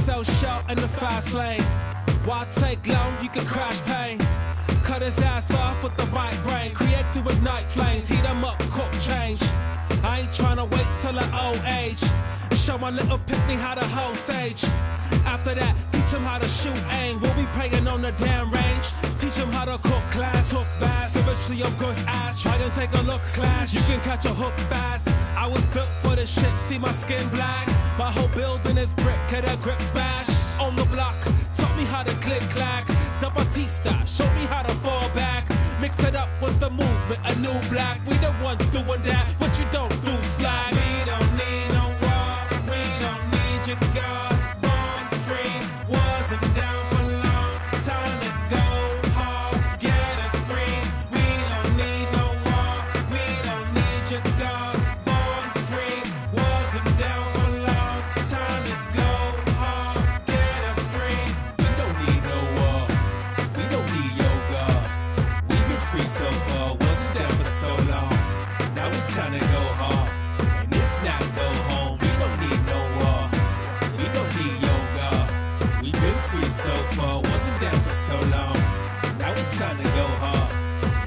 sell short in the fast lane. Why take long, you can crash pain. Cut his ass off with the right brain. Create to ignite flames, heat them up, cook change. I ain't tryna wait till an old age and show my little picnic how to hold sage. After that, teach him how to shoot aim. We'll be praying on the damn range. Teach him how to cook class, hook bass. Spiritually I'm good ass. Try and take a look class. You can catch a hook fast. I was built for this shit, see my skin black. My whole building is brick, get a grip smash. On the block, taught me how to click clack. Zapatista, show me how to fall back. Mixed it up with the movement, a new black. We the ones doing that, what you don't do, slide. We don't need no war, we don't need your God. Born free, wasn't down for long. Time to go hard, get us free. We don't need no war, we don't need your God. Born free, wasn't down for long. Time to go hard, get us free. We don't need no war, we don't need your God. We've been free so far, wasn't down for so long. Now it's time to go hard, and if not, go home. We don't need no war, we don't need your God. We've been free so far, wasn't down for so long. Now it's time to go hard,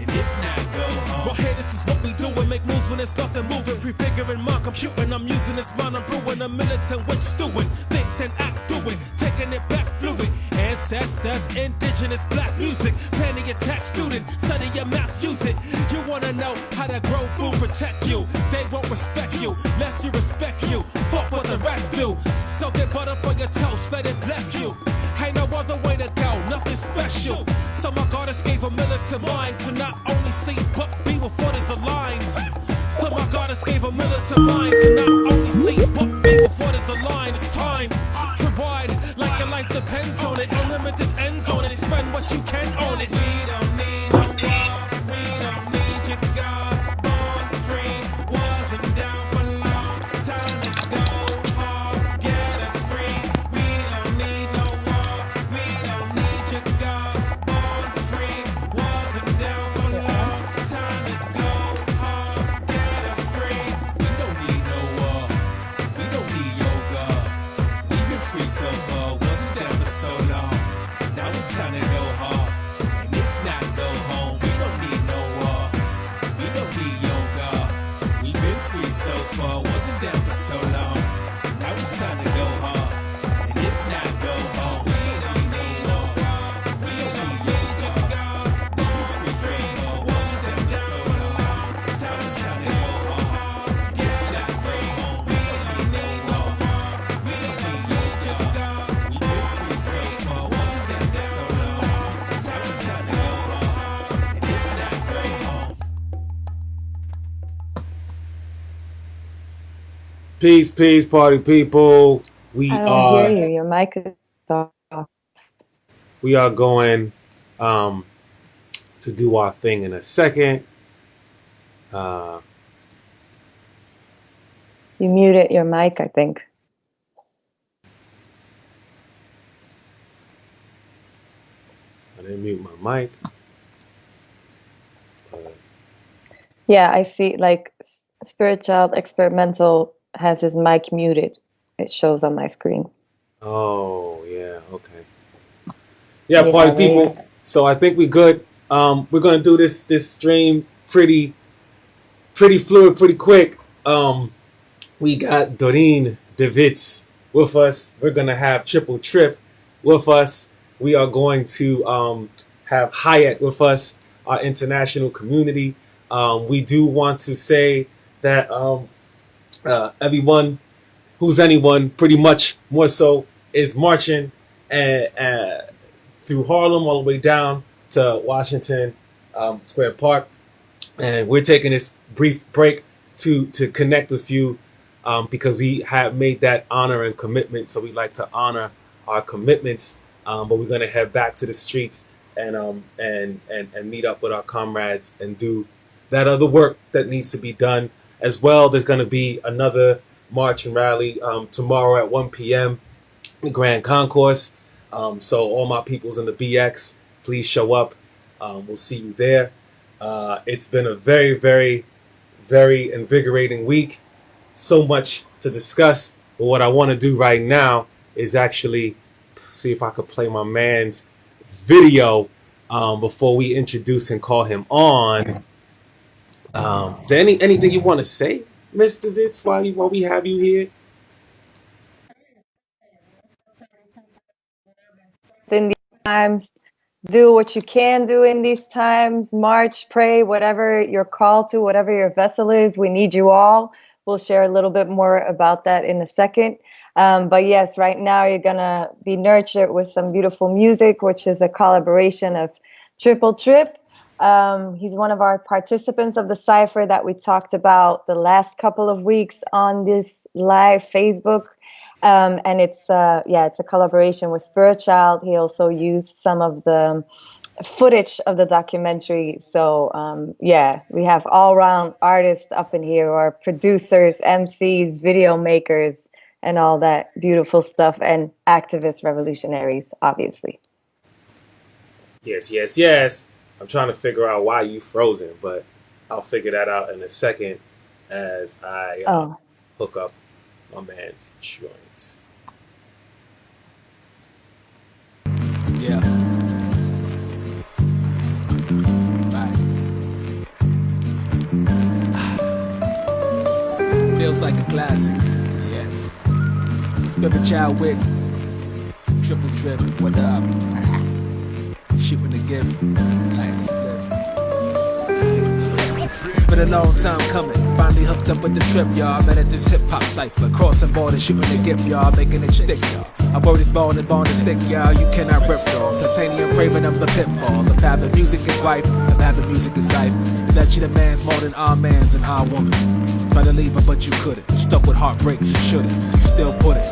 and if not, go home. Right here, this is what we do and make moves when there's nothing moving. Prefiguring my computing, I'm using this mind, I'm brewing a militant witch stewing. Think then act, do it, taking it back fluid. Ancestors, indigenous black music. Planning your tax student, study your maps, use it. You wanna know how to grow food, protect you. They won't respect you, less you respect you. Fuck what the rest do. So get butter for your toast, let it bless you. Ain't no other way to go, nothing special. So my goddess gave a militant mind to not only see but be with what is aligned. So my goddess gave a militant mind to not only see but be with what is aligned. It's time to ride like your life depends on it. Unlimited ends on it. Spend what you can on it. We don't need no war, we don't need your God. Born free, wasn't down for long. Time to go hard, get us free. We don't need no war, we don't need your God. Born free, wasn't down for long. Time to go hard, get us free. We don't need no war, we don't need your God. We've been free so far, wasn't down for so long. Now it's time to go hard, and if not, go home. We don't need no war, we don't need your God. We've been free so far, wasn't down for so long. Now it's time to go hard, and if not, go home. We don't need no war, we don't need your God. We've been free so far, wasn't down for so long. Now it's time to go hard, and if not, go home. We don't need no war, we don't need your God. We've been free so far, wasn't down for so long. Now it's time to go hard, and if not, go home. Peace, peace, party people. We I don't are hear you. Your mic is off. we are going to do our thing in a second. Uh, You muted your mic, I think. I didn't mute my mic. Yeah, I see. Like Spirit Child Experimental has his mic muted. It shows on my screen. Oh yeah, okay. Yeah, Yeah, party people. yeah. So I think we good. We're gonna do this stream pretty fluid, pretty quick. We got Doreen DeWitz with us. We're gonna have Triple Trip with us. We are going to have Hyatt with us, our international community. We do want to say that everyone who's anyone, pretty much more so, is marching through Harlem all the way down to Washington Square Park. And we're taking this brief break to connect with you because we have made that honor and commitment. So we like to honor our commitments. But we're going to head back to the streets and meet up with our comrades and do that other work that needs to be done as well. There's going to be another march and rally tomorrow at 1 p.m. the Grand Concourse. So all my peoples in the BX, please show up. We'll see you there. It's been a very, very, very invigorating week. So much to discuss. But what I want to do right now is actually see if I could play my man's video before we introduce and call him on. Is there anything you want to say, Mr. Vitz, while we have you here? In these times, do what you can do in these times. March, pray, whatever you're called to, whatever your vessel is. We need you all. We'll share a little bit more about that in a second. But yes, right now you're gonna be nurtured with some beautiful music, which is a collaboration of Triple Trip. He's one of our participants of the cipher that we talked about the last couple of weeks on this live Facebook. And it's it's a collaboration with Spirit Child. He also used some of the footage of the documentary. So we have all-round artists up in here, or producers, MCs, video makers, and all that beautiful stuff, and activists, revolutionaries, obviously. Yes. I'm trying to figure out why you frozen, but I'll figure that out in a second as I hook up my man's joint. Yeah. Right. Feels like a classic. Yes. Spirit Child with Triple Trip. What up? Shit with the gift. Like the split. It's been a long time coming. Finally hooked up with the trip, y'all. Met at this hip hop cipher. Crossing borders, shooting the gift, y'all. Making it stick, y'all. I word is born and born to stick, y'all. You cannot rip, y'all. Titanium framing them the pitfalls. Of having music is wife, of having music is life. That she demands more than our man's and our woman. Try to leave her, but you couldn't. Stuck with heartbreaks and shouldn'ts. You still put it.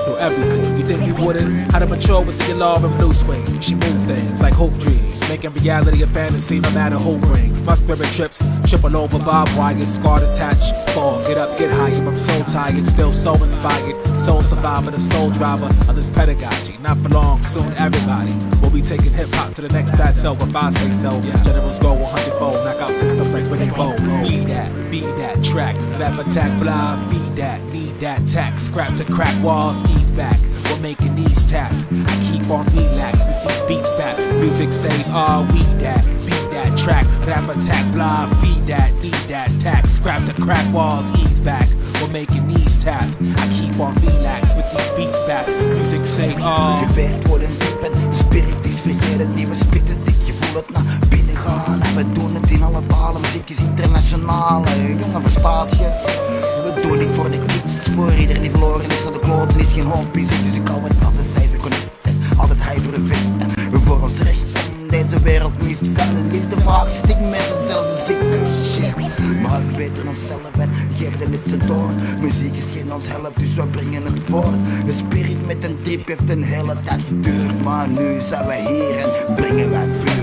Know everything. You think you wouldn't? How to mature with the law of new swing. She moved things like hope dreams, making reality a fantasy no matter who brings. My spirit trips, triple over barbed wires, scarred attached. Fall, get up, get higher. I'm so tired, still so inspired. Soul survivor, the soul driver of this pedagogy. Not for long, soon everybody will be taking hip hop to the next plateau if I say so. Generals go 100-fold, knock out systems like winning bowl. Be that track, rap attack, blah, feed that, need that tack, scrap to crack walls, ease back. We're making these tap. I keep on relax with these beats back. Music say, we that, beat that track, rap attack, blah, feed that, need that tack, scrap to crack walls, ease back. We're making these tap. I keep on relax with these beats back. Music say, Gewerkt worden diep en spirit is vergeten. Nieuwe spitten dik, je voelt het naar binnen gaan. En we doen het in alle talen, muziek is internationaal. Jongen, verstaat je? We doen dit voor de kids, voor iedereen die verloren is. Dat de kloten is geen hobby, dus ik hou het als een cijfer connecten. Altijd hij door de vechten, voor ons rechten. Deze wereld mist verder, liefde vaak stik met dezelfde ziekte. Shit, maar we weten onszelf en geven de liste door. Muziek is geen ons helpt, dus we brengen het voort. De spirit met een trip heeft een hele tijd geduurd, maar nu zijn wij hier en brengen wij vuur.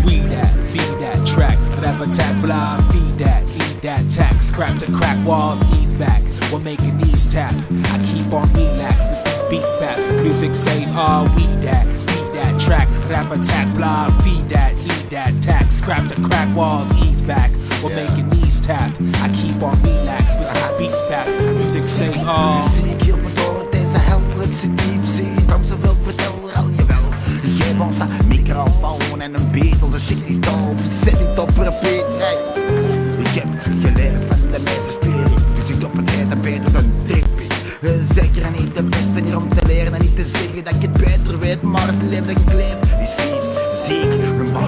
We that, feed that track, rap attack, blah, feed that, eat that tack, scrap to crack walls, ease back. We're making these tap. I keep on relax with these beats back. Music say, we that, feed that track, rap attack, blah, feed that, eat that tack, scrap to crack walls, ease back. We're making these tap. I keep on relax with these beats back. Music say, Muziek hield me door deze helpelijkse diepzee. Kan zoveel vertellen, al jawel. Geef ons dat microfoon en een beat, onze shit is dope. Zet het op repeat, hey. Ik heb geleerd van de meeste spirit, dus ik op het eten beter dan trip is. Zeker niet de beste hier om te leren en niet te zeggen dat ik het beter weet, maar het leven dat ik leef is vies, ziek.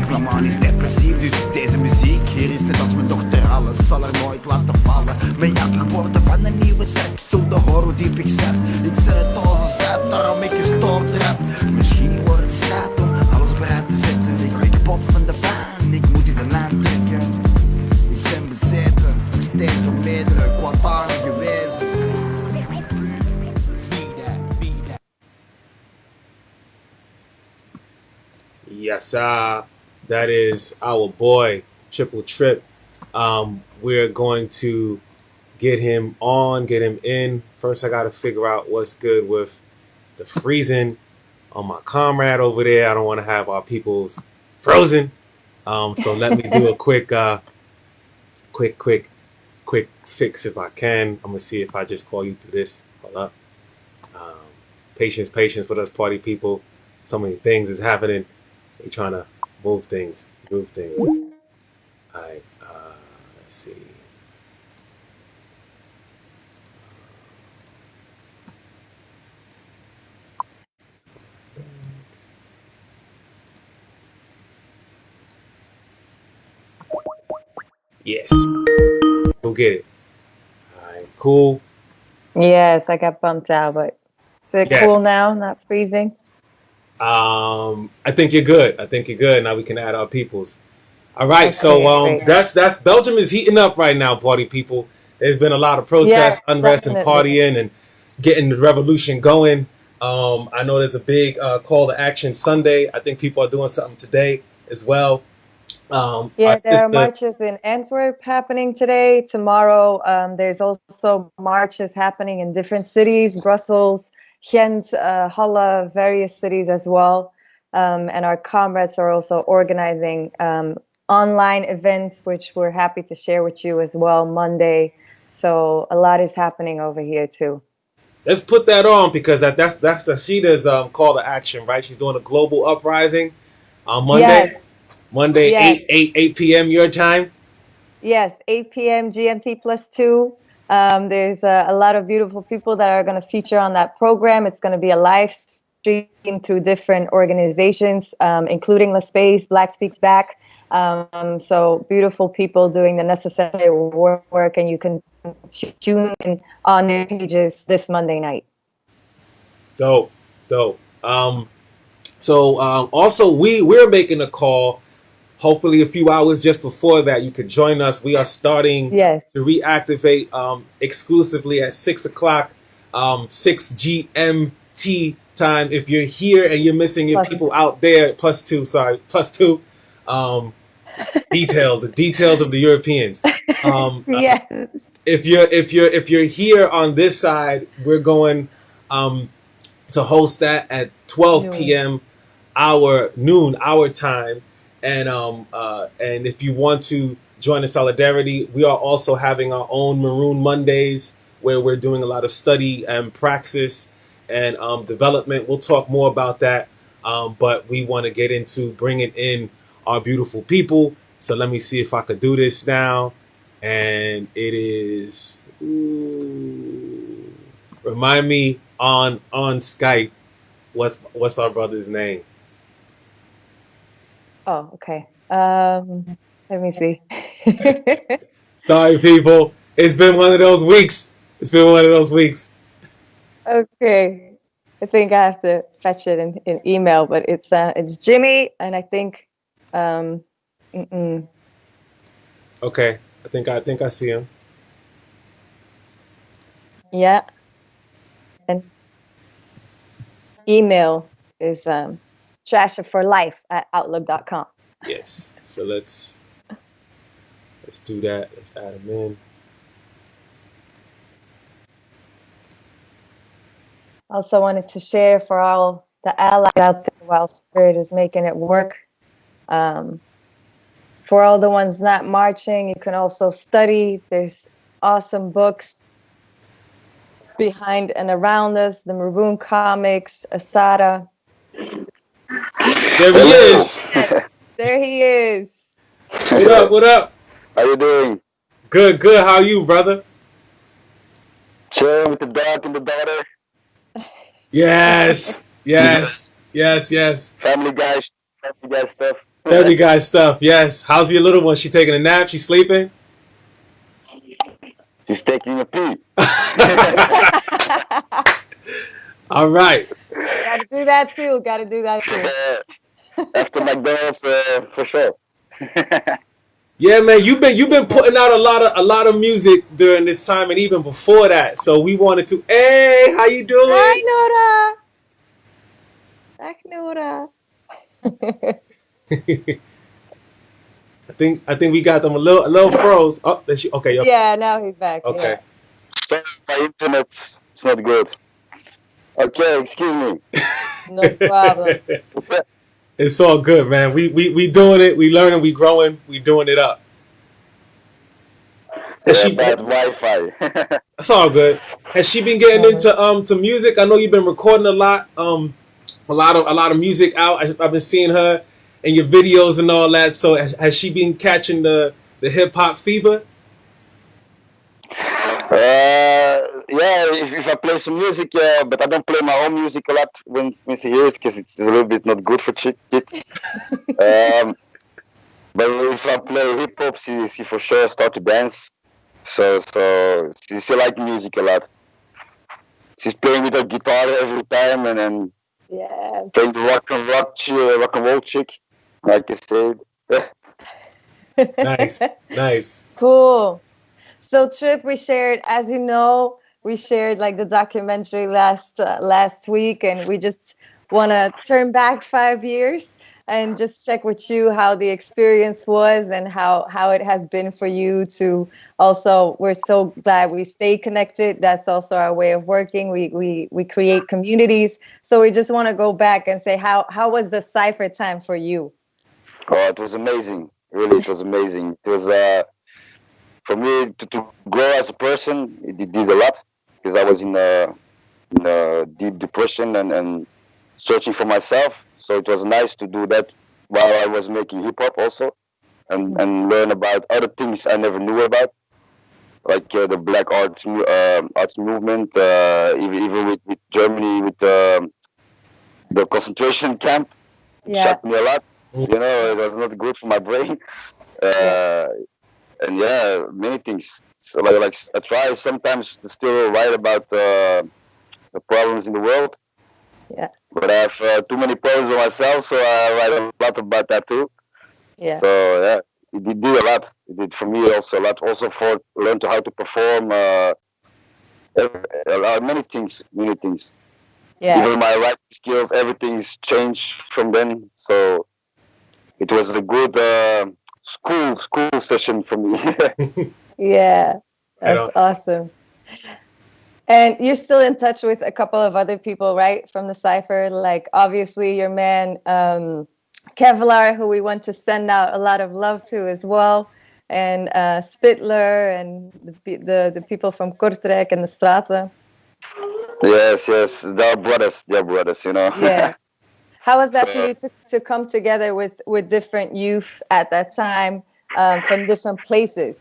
Mijn man is depressief, dus deze muziek hier is net als mijn dochter, alles zal er nooit laten vallen. Met elke woorden van een nieuwe track, zo de horen hoe diep ik zet. Ik zet het als een zet, daarom ik gestoord rap. Misschien wordt het staat om alles bereid te zetten. Ik word kapot van de baan, ik moet in de lijn trekken. Ik ben bezeten, versteend door meerdere kwaadaardige wezens. Yes, that is our boy Triple Trip. We're going to get him on, get him in. First, I got to figure out what's good with the freezing on my comrade over there. I don't want to have our peoples frozen. So let me do a quick fix if I can. I'm gonna see if I just call you through this. Hold up. Patience, patience with us party people. So many things is happening. They trying to move things, move things. All right, let's see. Yes, go get it. All right, cool. Yes, I got bumped out, but is it Yes. cool now? Not freezing? I think you're good. I think you're good. Now we can add our peoples. All right, so Okay, great. that's Belgium is heating up right now, party people. There's been a lot of Yes, protests, unrest, and definitely. partying, and getting the revolution going. I know there's a big call to action Sunday. I think people are doing something today as well. Our Yeah, there are sister, marches in Antwerp happening today. Tomorrow, there's also marches happening in different cities, Brussels, Ghent, Halle, various cities as well. And our comrades are also organizing online events, which we're happy to share with you as well Monday. So a lot is happening over here too. let's put that on because that's Ashida's call to action, right? She's doing a global uprising on Yes, Monday. Monday, yes. 8 p.m. your time. Yes, 8 p.m. GMT plus 2. There's a lot of beautiful people that are going to feature on that program. It's going to be a live stream through different organizations, including La Space, Black Speaks Back. So beautiful people doing the necessary work, and you can tune in on their pages this Monday night. Dope, dope. Also we're making a call. Hopefully, a few hours just before that, you could join us. We are starting Yes. to reactivate exclusively at 6 o'clock, 6 GMT time. If you're here and you're missing your Plus, people out there, +2, details, the details of the Europeans. Um, uh, yes. if you're here on this side, we're going to host that at 12 Noon. p.m. our noon our time, and if you want to join in solidarity, we are also having our own Maroon Mondays where we're doing a lot of study and praxis and development. We'll talk more about that, but we want to get into bringing in our beautiful people. So let me see if I could do this now, and it is. Remind me on Skype what's our brother's name? Oh, okay. Let me see. Sorry, people. It's been one of those weeks. It's been one of those weeks. Okay. I think I have to fetch it in email, but it's Jimmy, and I think um mm-mm. Okay, I think I see him. Yeah, and email is trasherforlife@outlook.com. Yes. So let's do that. Let's add him in. Also wanted to share for all the allies out there while Spirit is making it work. Um, for all the ones not marching, you can also study. There's awesome books behind and around us, the Maroon comics, Asada. There he Hello. is. Yes, there he is. What up? What up? How you doing? Good, good. How are you, brother? Chilling with the dog and the daughter. Yes, yes, yes, yes. Family guy stuff. Family guy stuff. Yes. How's your little one? She taking a nap? She sleeping? She's taking a pee. All right. Gotta do that too. Gotta do that too. After McDonald's, for sure. Yeah, man, you've been putting out a lot of music during this time and even before that. So we wanted to, hey, how you Hi, doing? Nora. Back, Nora. I think we got them a little froze. Oh, that's you. Okay, Yeah, now he's back. okay. Yeah. Sorry, my internet is not good. Okay, excuse me. No problem. It's all good, man. We doing it. We learning. We growing. We doing it up. Has Yeah, she? bad Wi-Fi. That's all good. Has she been getting Mhm. into to music? I know you've been recording a lot. A lot of music out. I've been seeing her in your videos and all that. So has she been catching the hip hop fever? Yeah, if I play some music, yeah, but I don't play my own music a lot when she hears because it's a little bit not good for kids. Um, but if I play hip hop, she for sure start to dance. So she like music a lot. She's playing with her guitar every time and then Yes. playing the rock and roll chick, like I said. Nice, nice. Cool. So Trip, we shared, as you know, we shared like the documentary last week, and we just want to turn back 5 years and just check with you how the experience was and how it has been for you to also. We're so glad we stay connected. That's also our way of working. We create communities. So we just want to go back and say how was the cipher time for you? Oh, it was amazing. Really, it was amazing. It was for me to grow as a person. It did a lot because I was in a deep depression and searching for myself. So it was nice to do that while I was making hip hop also, and learn about other things I never knew about, like the black arts movement, even with Germany with the concentration camp. It Yeah, shocked me a lot. yeah, It was not good for my brain. yeah, Uh, and yeah, many things. So like I try sometimes to still write about the problems in the world, yeah, but I have too many problems with myself, so I write a lot about that too. yeah, So yeah, it did a lot. It did for me also a lot. Also for learn to how to perform. Many things, many things. yeah. Even my writing skills, everything's changed from then. So it was a good school session for me. Yeah, Right that's on. awesome. And you're still in touch with a couple of other people, right, from the cipher? Like obviously your man Kevlar, who we want to send out a lot of love to as well, and Spitler and the people from Kortrijk and the Straten. Yes, they're brothers. They're brothers. Yeah. How was that for So you to come together with different youth at that time from different places?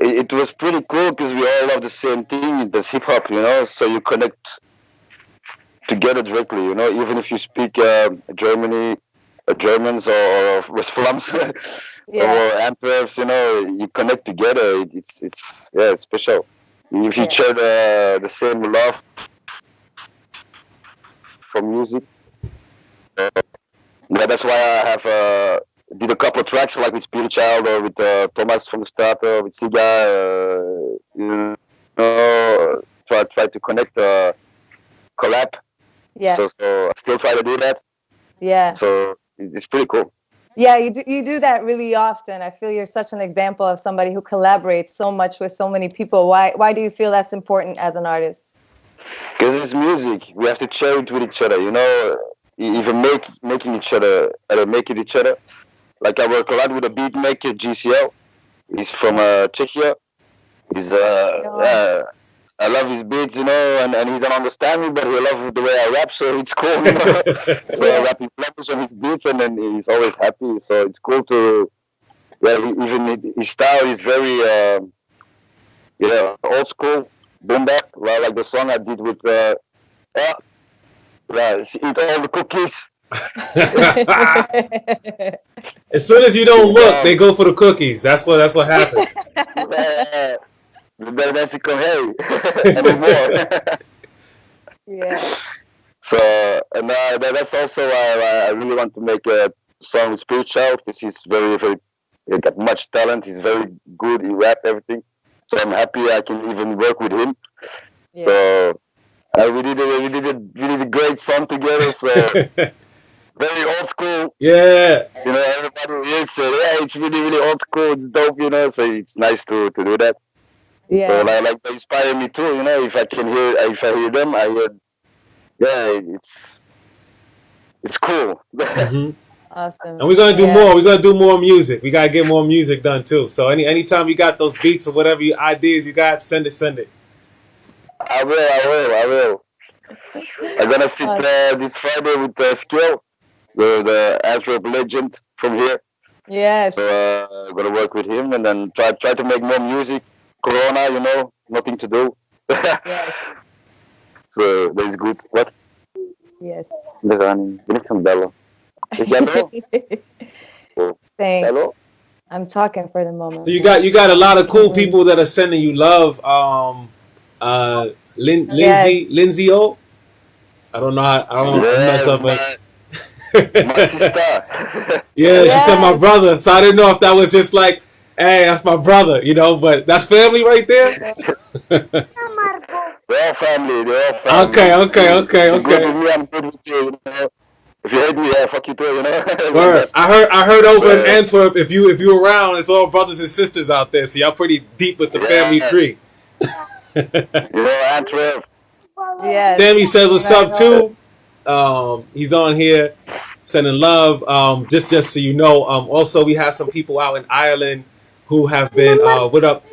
it was pretty cool because we all love the same thing. That's hip hop. So you connect together directly. Even if you speak Germany, Germans or West Flams or Yeah, Antwerps, you connect together. It's yeah, it's special. If you yeah, share the same love for music, yeah, that's why I have did a couple of tracks like with Spirit Child or with Thomas from the Start or with Siga. Try to connect collab. yeah, So I still try to do that. yeah. So it's pretty cool. Yeah, you do that really often. I feel you're such an example of somebody who collaborates so much with so many people. Why do you feel that's important as an artist? Because it's music. We have to share it with each other. Even making each other, make it each other. Like I work a lot with a beat maker, GCL. He's from Yeah. Czechia. He's Right on. I love his beats, and he don't understand me, but he loves the way I rap, so it's cool, So I Yeah. rap in Flemish on his beats, and then he's always happy. So it's cool to, yeah. Even his style is very, old school, boom bap, like the song I did with, yeah, eat all the cookies. As soon as you don't It's look, they go for the cookies. That's what happens. uh, the Mexican hey, and no more. Yeah. So and that's also why I really want to make a song with Spirit Child because he's very very he got much talent. He's very good. He rap everything. So I'm happy I can even work with him. Yeah. So we did a great song together. So very old school. Yeah. Everybody here said, yeah, it's really really old school. It's dope. So it's nice to do that. So Yeah. like they inspire me too. If I hear them, I hear yeah, it's cool. Hmm. Awesome. And we're gonna do Yeah. more. We're gonna do more music. We gotta get more music done too. So anytime you got those beats or whatever ideas you got, send it, send it. I will. I'm gonna sit this Friday with Skill, the Antwerp legend from here. Yes. So I'm gonna work with him and then try to make more music. Corona, nothing to do. Yes. So that is good. What? Yes. Ben ik van bellen? Is hello? Saying, Hello? I'm talking for the moment. So you got a lot of cool people that are sending you love. Lindsay O. I don't know. I don't mess up. My sister. Yeah, she said my brother. So I didn't know if that was just like, hey, that's my brother, but that's family right there. They're all family. They're all family. Okay. You're good with me, I'm good with you. If you hate me, yeah, fuck you too. Word. I heard over in Antwerp, if you around, it's all brothers and sisters out there. So y'all pretty deep with the family tree. Antwerp. Yes. Sammy says what's up too. He's on here sending love. Just so you know. Also we have some people out in Ireland who have been what up,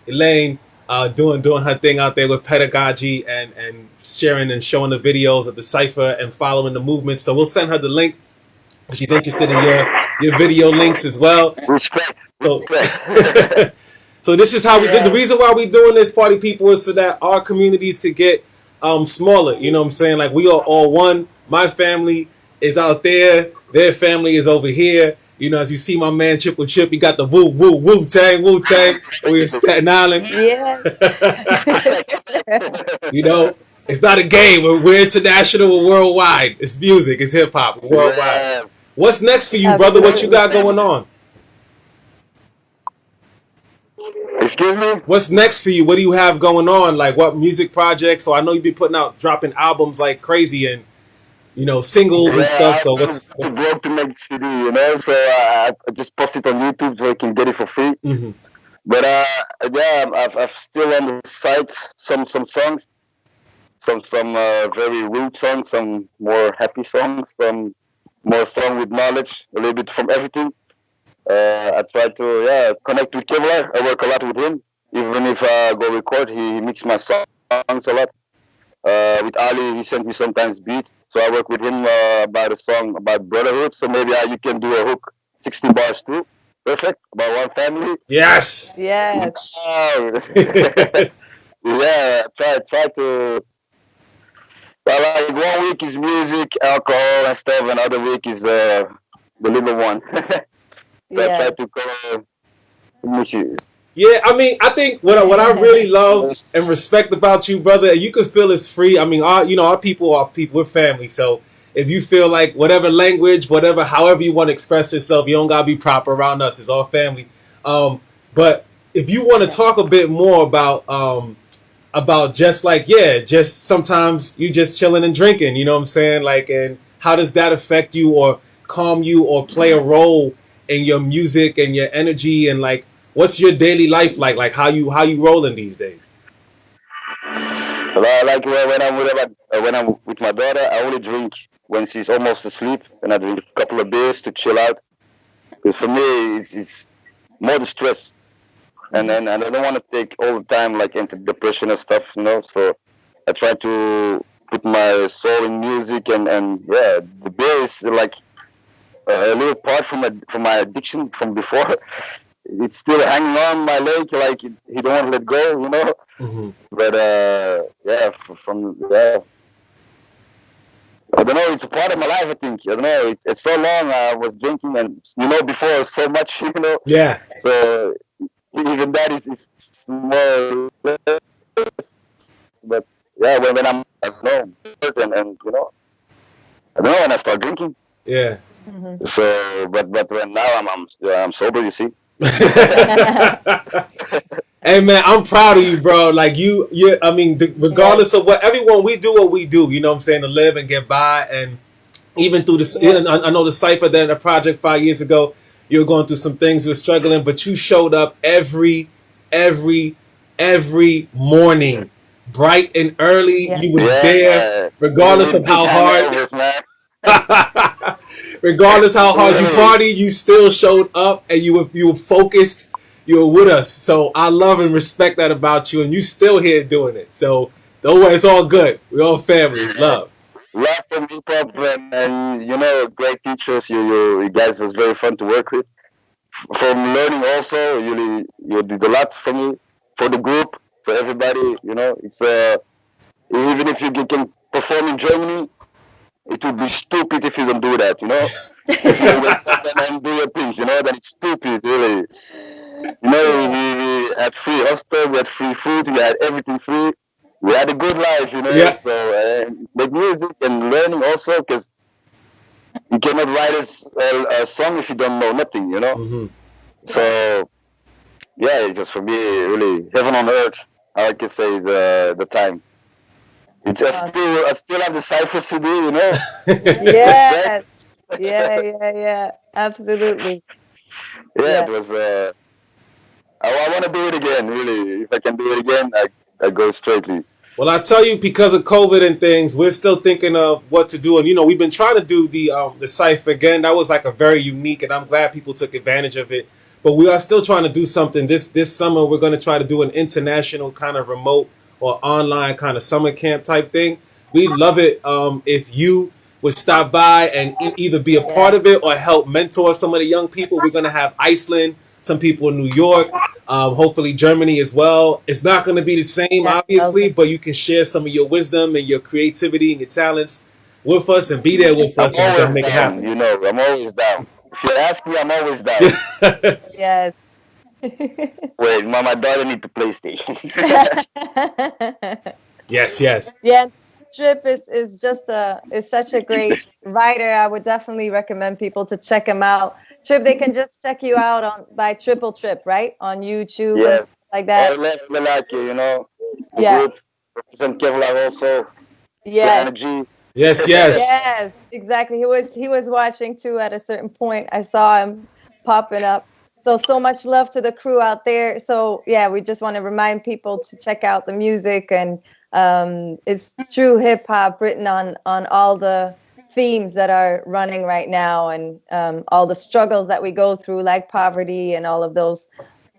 Elaine, doing her thing out there with pedagogy and sharing and showing the videos of the cipher and following the movement. So we'll send her the link. She's interested in your video links as well. Respect. So this is how we did. The reason why we doing this, party people, is so that our communities could get smaller. You know what I'm saying? Like we are all one. My family is out there. Their family is over here. As you see my man Triple Chip, he got the Wu Tang. We're in Staten Island. Yeah. It's not a game. We're international. We're worldwide. It's music. It's hip hop. We're worldwide. Yes. What's next for you, brother? What you got going on? Excuse me? What's next for you? What do you have going on? Like what music projects? So I know you've been dropping albums like crazy and singles and stuff. So what's broke to make CD, So I just post it on YouTube so I can get it for free. Mm-hmm. But I've still on the site some songs, some very rude songs, some more happy songs, some more song with knowledge, a little bit from everything. I try to connect with Kevlar. I work a lot with him. Even if I go record, he mixes my songs a lot. With Ali, he sent me sometimes beat. So I work with him about a song about brotherhood. So maybe you can do a hook, 60 bars too. Perfect. About one family. Yes. Yes. Yeah. Try to. Like 1 week is music, alcohol and stuff, and other week is the little one. So I try to cover. Yeah, I mean, I think what I really love and respect about you, brother, and you can feel it's free. I mean, our people, we're family. So if you feel like whatever language, however you want to express yourself, you don't gotta be proper around us. It's all family. But if you want to talk a bit more about just sometimes you just chilling and drinking, you know what I'm saying? Like, and how does that affect you or calm you or play a role in your music and your energy and like, what's your daily life like? Like how you rolling these days? Like when I'm with my daughter, I only drink when she's almost asleep, and I drink a couple of beers to chill out. Because for me, it's more the stress, and I don't want to take all the time like into depression and stuff, So I try to put my soul in music, and the beer is like a little part from my addiction from before. It's still hanging on my leg, like he don't want to let go, Mm-hmm. But I don't know. It's a part of my life. I think I don't know. It's so long. I was drinking, and before so much, Yeah. So even that is more. But when I'm and I don't know when I start drinking. Yeah. Mm-hmm. So, but when now I'm sober, you see. Hey man, I'm proud of you, bro. Like you. I mean, regardless of everyone, we do what we do. You know what I'm saying, to live and get by, and even through this. Yeah. I know the cipher that a project 5 years ago, you were going through some things, you were struggling, but you showed up every morning, bright and early. You was there, regardless of how hard. Regardless how hard you Really. party, you still showed up and you were focused. You were with us. So I love and respect that about you, and you still here doing it. So don't worry, it's all good. We're all family. It's love. Love from hip hop and great teachers. You guys was very fun to work with. From learning also, you did a lot for me, for the group, for everybody. It's even if you can perform in Germany, it would be stupid if you don't do that. If you wake up and do your things, then it's stupid, really. Yeah. We had free hostel, we had free food, we had everything free. We had a good life, Yeah. So the music and learning also, because you cannot write a song if you don't know nothing. Hmm. So yeah, it's just for me really heaven on earth. I can say the time. I still have the Cypher CD. Back then. Yes. Yeah, yeah, yeah. Absolutely. Yeah, Yeah. it was. I want to do it again. Really, if I can do it again, I go straightly. Well, I tell you, because of COVID and things, we're still thinking of what to do. And we've been trying to do the cipher again. That was like a very unique, and I'm glad people took advantage of it. But we are still trying to do something this summer. We're going to try to do an international kind of remote or online kind of summer camp type thing. We'd love it if you would stop by and either be a part Yeah. of it or help mentor some of the young people. We're going to have Iceland, some people in New York, hopefully Germany as well. It's not going to be the same, That's obviously, awesome. but you can share some of your wisdom and your creativity and your talents with us and be there with I'm us, and we're going to always make it down. happen. I'm always down. If you ask me, I'm always down. Yes. Wait, my daughter need the PlayStation. Yes, yes. Yeah, Trip is just is such a great writer. I would definitely recommend people to check him out. Trip, they can just check you out on by Triple Trip, right? On YouTube and Yeah. stuff like Or that. like the Yeah. group represent Kevlar also. Yes. Planet G. Yes, yes. Yes, exactly. He was watching too at a certain point. I saw him popping up. So much love to the crew out there. So yeah, we just want to remind people to check out the music, and it's true hip hop written on all the themes that are running right now, and all the struggles that we go through, like poverty and all of those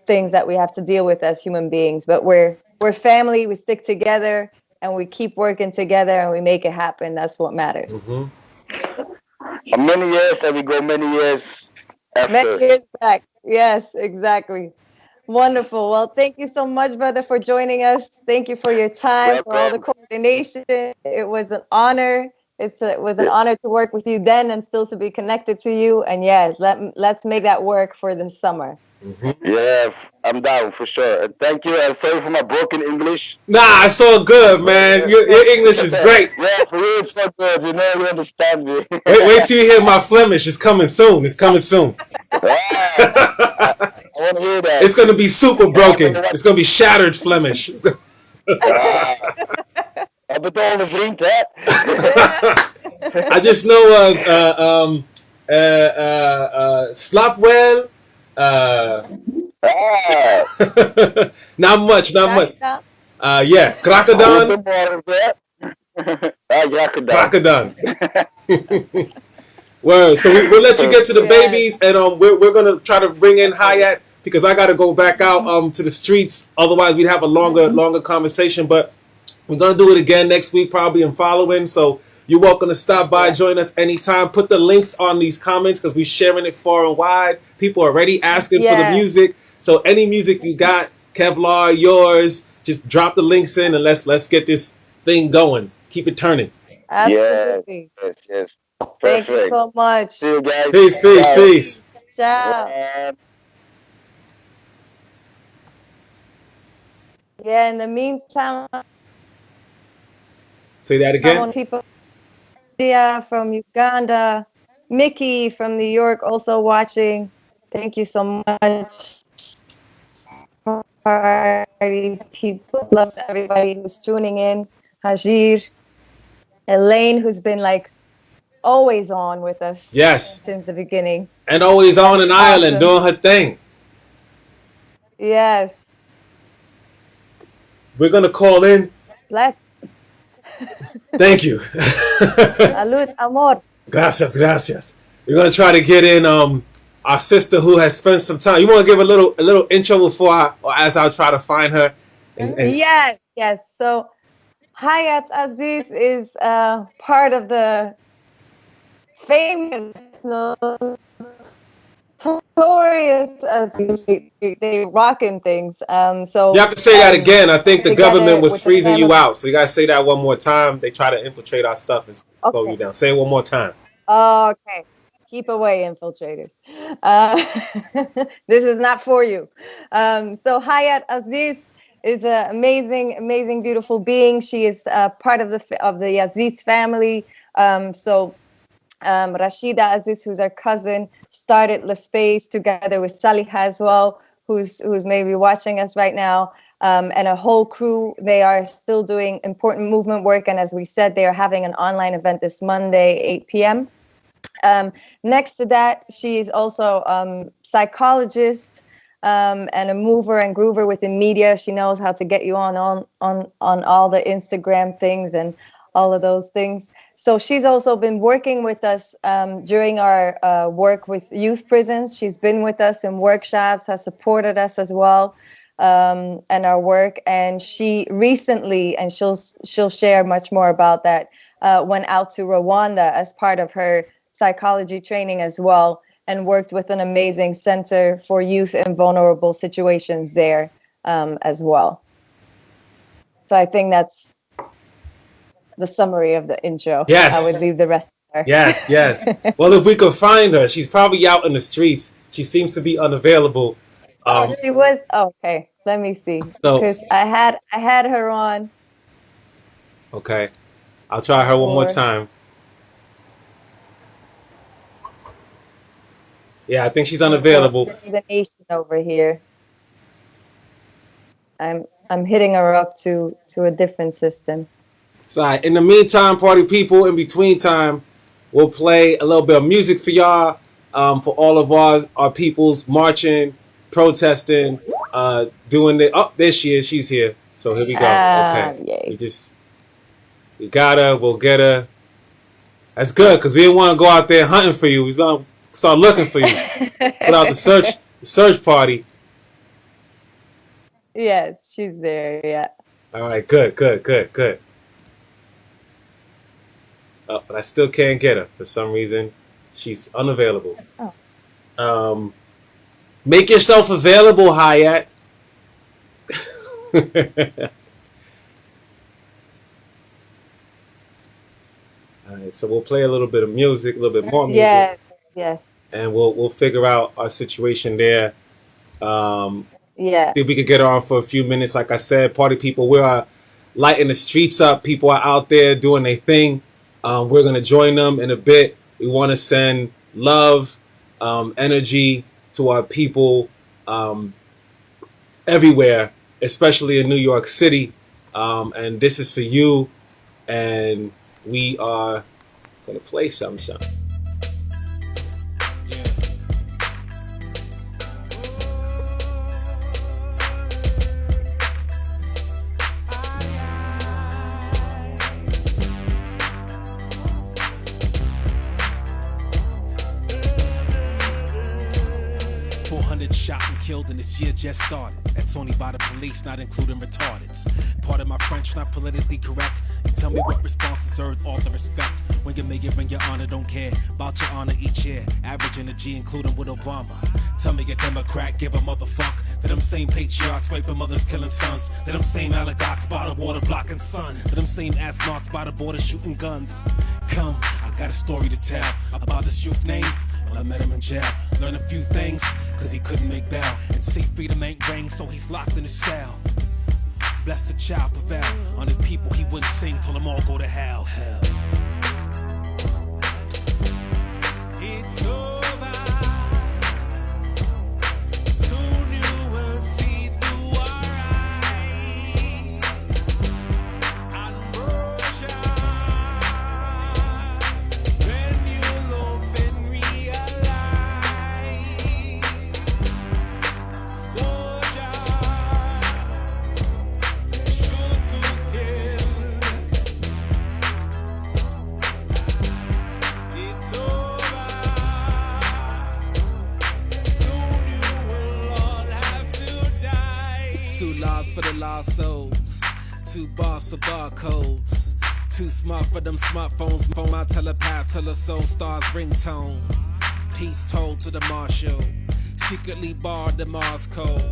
things that we have to deal with as human beings. But we're family. We stick together and we keep working together and we make it happen. That's what matters. Hmm. Many years and we go many years Many after. years back. Yes, exactly. Wonderful. Well, thank you so much, brother, for joining us. Thank you for your time, for all the Welcome. coordination. It was an honor. It was an honor to work with you then and still to be connected to you. And yeah, let's make that work for the summer. Yeah, I'm down for sure. And thank you. And sorry for my broken English. Nah, it's all good, man. Your English is great. Yeah, for you it's so good. You understand me. Wait till you hear my Flemish. It's coming soon. It's coming soon. Ah, I want to hear that. It's going to be super I'm broken. gonna watch. It's going to be shattered Flemish. Ah, heb het al een vriend, hè? I just know slap well. Ah, Not much, not much. Graag Yeah, Krakadan, goedemorgen, hè? Ah, graag gedaan. Krakadan. Word. So we'll let you get to the Yes. babies, and we're gonna try to bring in Hayat because I gotta go back out to the streets. Otherwise, we'd have a longer conversation. But we're gonna do it again next week, probably and following. So you're welcome to stop by, join us anytime. Put the links on these comments because we're sharing it far and wide. People are already asking for the Yes. music. So any music you got, Kevlar, yours, just drop the links in and let's get this thing going. Keep it turning. Absolutely. Yes. Thank you Perfect. so much. See you guys. Peace, peace, Ciao. peace. Ciao. And Yeah, in the meantime, Say that I again. want people from Uganda, Mickey from New York also watching. Thank you so much. Party people, loves everybody who's tuning in. Hajir, Elaine, who's been like always on with us Yes. since the beginning. And always on an island Awesome. doing her thing. Yes. We're gonna call in. Bless. Thank you. Salud, amor. Gracias, gracias. We're gonna try to get in our sister who has spent some time. You want to give a little intro before or as I try to find her? And Yes, yes. So Hayat Aziz is part of the famous, notorious. They rocking things. you So have to say that again. I think the government together was with the freezing you family. out, so you gotta say that one more time. They try to infiltrate our stuff and slow Okay. you down. Say it one more time. Okay. Keep away, infiltrators. Uh, this is not for you. So Hayat Aziz is an amazing, amazing, beautiful being. She is part of the Aziz family. Rashida Aziz, who's our cousin, started the space together with Saliha as well, who's maybe watching us right now, and a whole crew. They are still doing important movement work, and as we said, they are having an online event this Monday, 8 p.m. Next to that, she is also psychologist and a mover and groover within media. She knows how to get you on all the Instagram things and all of those things. So she's also been working with us during our work with youth prisons. She's been with us in workshops, has supported us as well, and our work. And she recently, and she'll share much more about that, went out to Rwanda as part of her psychology training as well, and worked with an amazing center for youth in vulnerable situations there as well. So I think that's the summary of the intro. Yes. I would leave the rest there. Yes, yes. Well, if we could find her, she's probably out in the streets. She seems to be unavailable. She was okay. Let me see, So because I had her on okay, I'll try her one more for. time. Yeah, I think she's unavailable. The nation over here. I'm hitting her up to a different system. So in the meantime, party people, in between time, we'll play a little bit of music for y'all, for all of our peoples marching, protesting, doing the. Oh, there she is. She's here. So here we go. Okay, Yay. we got her. We'll get her. That's good because we didn't want to go out there hunting for you. We was gonna start looking for you. Put out the search party. Yes, she's there. Yeah. All right, good. Oh, but I still can't get her for some reason. She's unavailable. Oh. Make yourself available, Hayat. All right, so we'll play a little bit of music, a little bit more music, Yes. and we'll figure out our situation there. Yeah. See if we could get her on for a few minutes. Like I said, party people, we're lighting the streets up. People are out there doing their thing. We're gonna join them in a bit. We want to send love, energy to our people everywhere, especially in New York City. And this is for you. And we are gonna play some. Yeah. 400 shot and killed and this year just started. That's only by the police, not including retardeds. Part of my French, not politically correct. You tell me what response deserved all the respect. When your mayor and your honor don't care about your honor each year. Averaging a G, including with Obama. Tell me a Democrat, give a motherfuck. To them same patriarchs, raping mothers, killing sons. To them same allegots by the water blocking sun. To them same ass marks by the border shooting guns. Come, I got a story to tell about this youth named. Well, I met him in jail, learned a few things, cause he couldn't make bail. And say freedom ain't ring, so he's locked in his cell. Bless the child prevail, on his people he wouldn't sing, till them all go to hell. It's over. Soon you will see through our eyes. Ambrosia. When you'll open realize. Soldier. Shoot to kill. for the lost souls. 2 bars for barcodes. Too smart for them smartphones. Phone my telepath till the soul stars ringtone. Peace told to the marshal. Secretly barred the Mars code.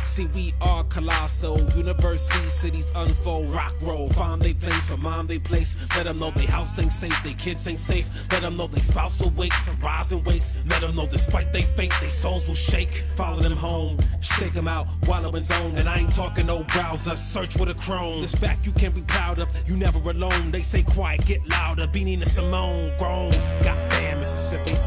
See, we are colossal. University cities unfold. Rock roll. Find they place or mind they place. Let them know they house ain't safe. They kids ain't safe. Let them know they spouse will wait to rise and waste. Let them know despite they fate, they souls will shake. Follow them home. Stake them out. Wallow in zone. And I ain't talking no browser. Search with a Chrome. This fact you can be proud of. You never alone. They say quiet, get louder. Beanie to Simone. Grown. Goddamn Mississippi.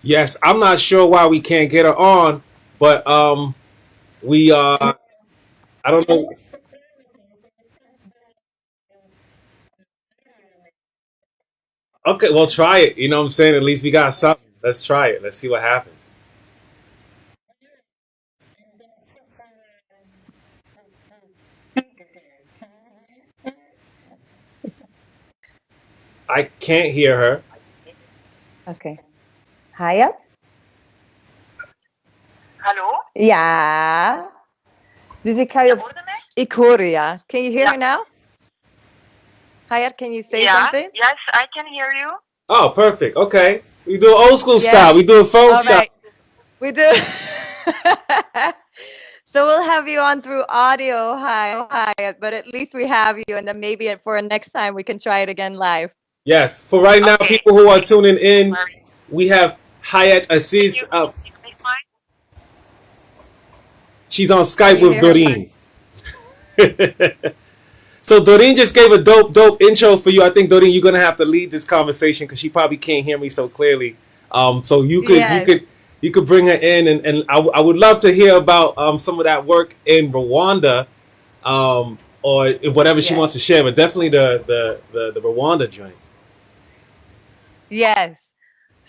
Yes, I'm not sure why we can't get her on, but we I don't know. Okay, well try it. You know what I'm saying? At least we got something. Let's try it. Let's see what happens. I can't hear her. Okay. Hayat? Hallo? Ja. Dus ik ga je Je op... hoorde mij? Ik hoor je, ja. Can you hear Ja. me now? Hayat, can you say Yeah. something? Yes, I can hear you. Oh, perfect. Okay. We do it old school Yeah. style. We do it phone All style. right. We do. So we'll have you on through audio, Hayat, but at least we have you, and then maybe for next time we can try it again live. Yes. For right now, Okay. people who are tuning in, we have Hayat Can Aziz. you hear me fine? She's on Can Skype you with hear her? Doreen. So Doreen just gave a dope intro for you. I think Doreen, you're gonna have to lead this conversation because she probably can't hear me so clearly. So Yes. you could bring her in, and I would love to hear about some of that work in Rwanda, or whatever she Yes. wants to share. But definitely the Rwanda joint. Yes.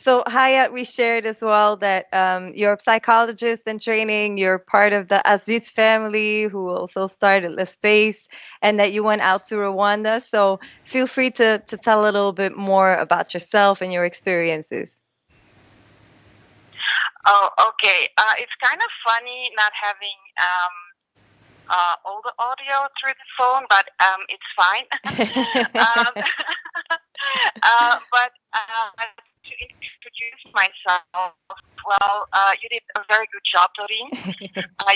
So Hayat, we shared as well that you're a psychologist in training. You're part of the Aziz family who also started the space, and that you went out to Rwanda. So feel free to tell a little bit more about yourself and your experiences. Oh, okay. It's kind of funny not having all the audio through the phone, but it's fine. But to introduce myself, well, you did a very good job, Doreen.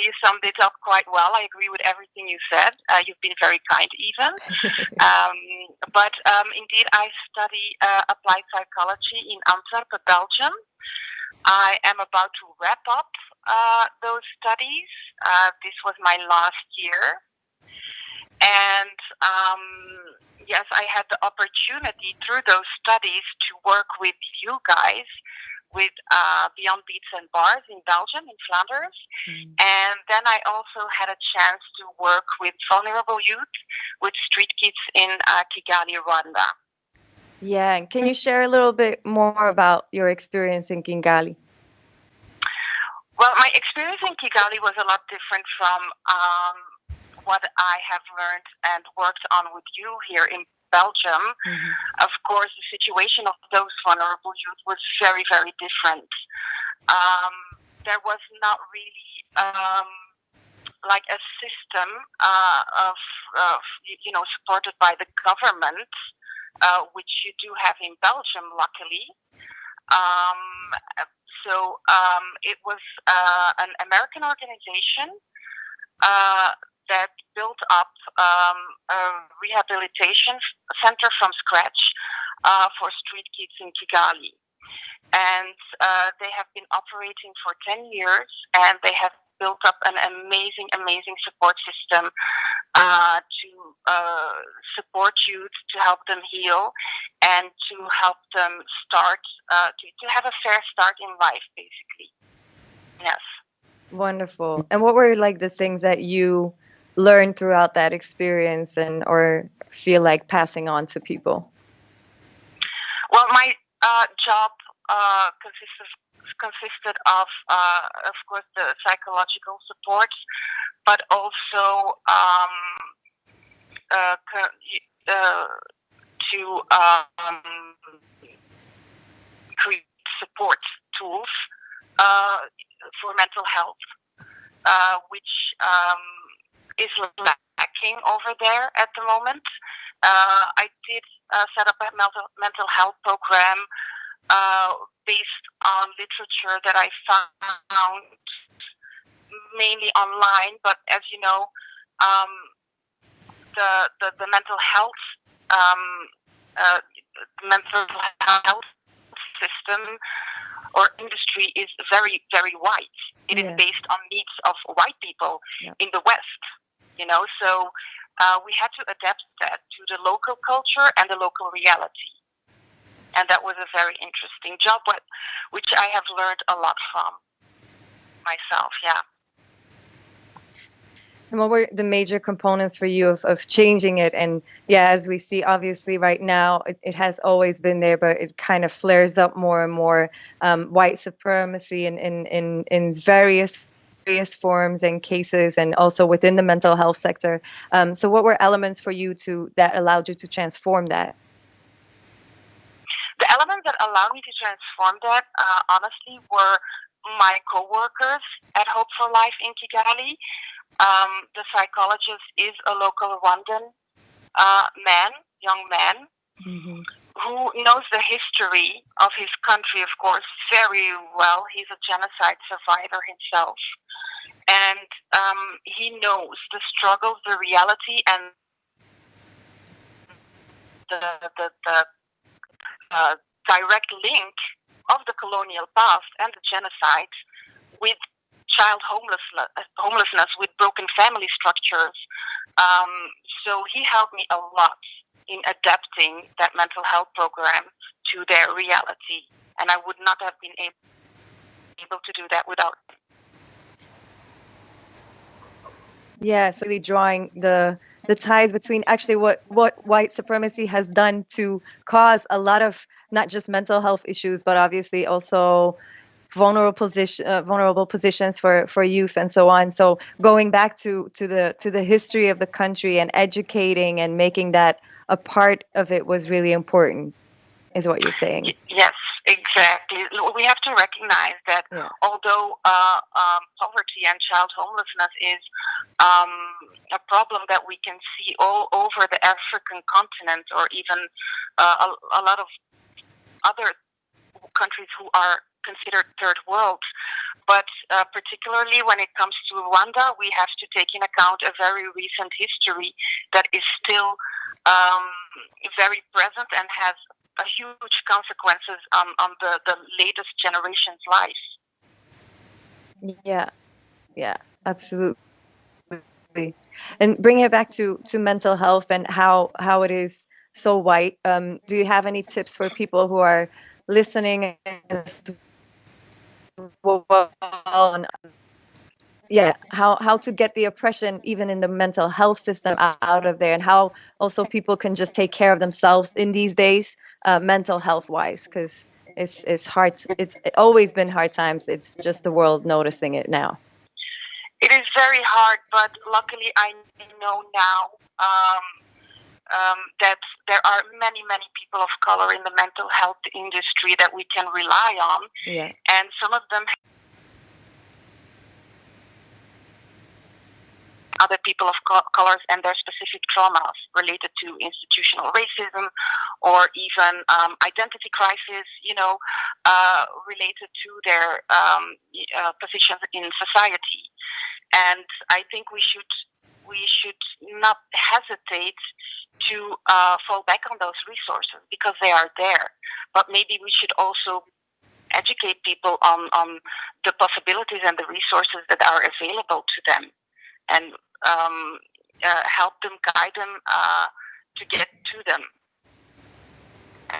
You summed it up quite well. I agree with everything you said. You've been very kind, even. But indeed, I study applied psychology in Antwerp, Belgium. I am about to wrap up those studies. This was my last year. And yes, I had the opportunity through those studies to work with you guys with Beyond Beats and Bars in Belgium, in Flanders. And then I also had a chance to work with vulnerable youth, with street kids in Kigali, Rwanda. Yeah, and can you share a little bit more about your experience in Kigali? Well, my experience in Kigali was a lot different from what I have learned and worked on with you here in Belgium. Of course, the situation of those vulnerable youth was very, very different. There was not really like a system of supported by the government, which you do have in Belgium, luckily. So it was an American organization that built up a rehabilitation center from scratch for street kids in Kigali. And they have been operating for 10 years, and they have built up an amazing, amazing support system to support youth, to help them heal, and to help them start, to have a fair start in life, basically. Yes. Wonderful. And what were like the things that you learned throughout that experience and or feel like passing on to people? Well, my job consisted of course, the psychological support, but also to create support tools for mental health, which is lacking over there at the moment. I did set up a mental health program based on literature that I found mainly online, but as you know, the mental health system or industry is very, very wide. It is based on needs of white people in the West, you know, so we had to adapt that to the local culture and the local reality. And that was a very interesting job, which I have learned a lot from myself, yeah. And what were the major components for you of changing it? And yeah, as we see, obviously right now, it has always been there, but it kind of flares up more and more. White supremacy in various forms and cases, and also within the mental health sector. So what were elements for you that allowed you to transform that? The elements that allowed me to transform that, honestly, were my co-workers at Hope for Life in Kigali. The psychologist is a local Rwandan young man, who knows the history of his country, of course, very well. He's a genocide survivor himself. And he knows the struggles, the reality, and the direct link of the colonial past and the genocide with child homelessness, with broken family structures. So he helped me a lot in adapting that mental health program to their reality, and I would not have been able to do that without him. Yeah, so really drawing the ties between actually what white supremacy has done to cause a lot of not just mental health issues, but obviously also vulnerable positions for youth and so on. So going back to the history of the country and educating and making that a part of it was really important, is what you're saying. Yes, exactly. We have to recognize that although poverty and child homelessness is a problem that we can see all over the African continent, or even a lot of other countries who are considered third world, but particularly when it comes to Rwanda, we have to take in account a very recent history that is still very present and has a huge consequences on the latest generation's life. Yeah, absolutely. And bringing it back to mental health and how it is so white, do you have any tips for people who are listening as well, on how to get the oppression even in the mental health system out of there, and how also people can just take care of themselves in these days, mental health wise, because it's hard. It's always been hard times. It's just the world noticing it now. It is very hard, but luckily I know now that there are many people of color in the mental health industry that we can rely on. Yeah. And some of them other people of colors and their specific traumas related to institutional racism or even identity crisis, related to their positions in society. And I think we we should not hesitate to fall back on those resources because they are there. But maybe we should also educate people on the possibilities and the resources that are available to them, and help them, guide them to get to them,